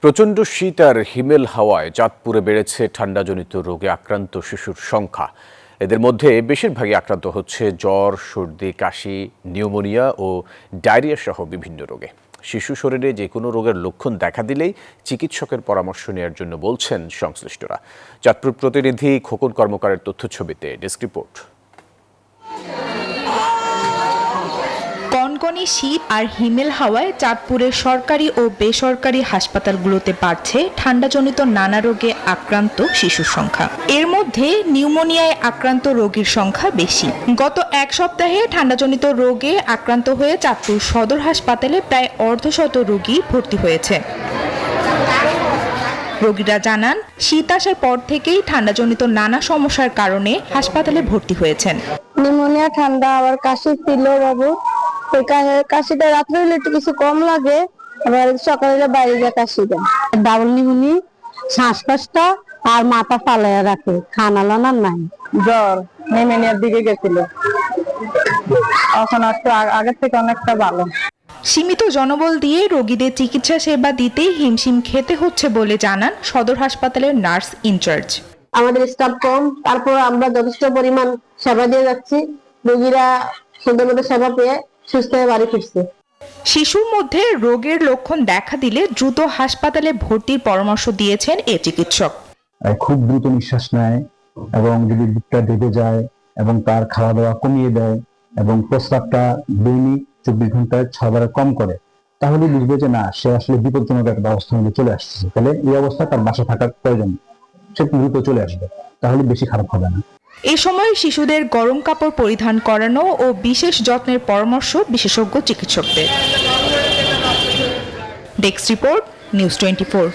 প্রচণ্ড শীত আর হিমেল হাওয়ায় চাঁদপুরে বেড়েছে ঠান্ডাজনিত রোগে আক্রান্ত শিশুর সংখ্যা। এদের মধ্যে বেশিরভাগই আক্রান্ত হচ্ছে জ্বর, সর্দি, কাশি, নিউমোনিয়া ও ডায়রিয়া সহ বিভিন্ন রোগে। শিশু শরীরে যে কোনো রোগের লক্ষণ দেখা দিলেই চিকিৎসকের পরামর্শ নেওয়ার জন্য বলছেন সংশ্লিষ্টরা। চাঁদপুর প্রতিনিধি খোকন কর্মকারের তথ্যছবিতে ডেস্ক রিপোর্ট। কনকনে শীত আর হিমেল হাওয়ায় চাঁদপুরের সরকারি ও বেসরকারি হাসপাতালগুলোতে বাড়ছে ঠান্ডাজনিত নানা রোগে আক্রান্ত শিশুর সংখ্যা। এর মধ্যে নিউমোনিয়ায় আক্রান্ত রোগীর সংখ্যা বেশি। গত এক সপ্তাহে ঠান্ডাজনিত রোগে আক্রান্ত হয়ে চাঁদপুর সদর হাসপাতালে প্রায় অর্ধশত রোগী ভর্তি হয়েছে। রোগীরা জানান, শীত আসার পর থেকেই ঠান্ডাজনিত নানা সমস্যার কারণে হাসপাতালে ভর্তি হয়েছেন। নিউমোনিয়া, ঠান্ডা, আবার কাশি ছিল বাবু। কাশিটা রাত্রে হলে একটু কিছু কম লাগে, আবার সকালে বাইরে গিয়ে কাশি দেয়। ডাবল নিউমোনিয়া, শ্বাসকষ্ট আর মাথা ফালাইয়া রাখে, খানা লানা নাই। জ্বর নিউমোনিয়ার দিকে গেছিল, এখন একটু আগের থেকে অনেকটা ভালো। সীমিত জনবল দিয়ে রোগীদের চিকিৎসা সেবা দিতেই হিমশিম খেতে হচ্ছে বলে জানান সদর হাসপাতালের নার্স ইনচার্জ। আমাদের স্টাফ কম, তারপর আমরা যথেষ্ট পরিমাণ সেবা দিয়ে যাচ্ছি। রোগীরা সুন্দর মতো সেবা পেয়ে সুস্থ হয়ে বাড়ি ফিরছে। শিশুর মধ্যে রোগের লক্ষণ দেখা দিলে দ্রুত হাসপাতালে ভর্তির পরামর্শ দিয়েছেন এ চিকিৎসক। খুব দ্রুত নিঃশ্বাস নেয় এবং যদি বুকটা ডেবে যায় এবং তার খাওয়া দাওয়া কমিয়ে দেয় এবং প্রস্রাবটা দৈনিক 24 ঘন্টায় 6 বার কম করে, তাহলে বুঝবে যে না, সে আসলে বিপজ্জনক একটা অবস্থার মধ্যে চলে আসছে। তাহলে এই অবস্থা তার বাসা থাকার প্রয়োজন, সে দ্রুত চলে আসবে, তাহলে বেশি খারাপ হবে না। এ সময় শিশুদের গরম কাপড় পরিধান করানো ও বিশেষ যত্নের পরামর্শ বিশেষজ্ঞ চিকিৎসকদের। Desk report, news 24।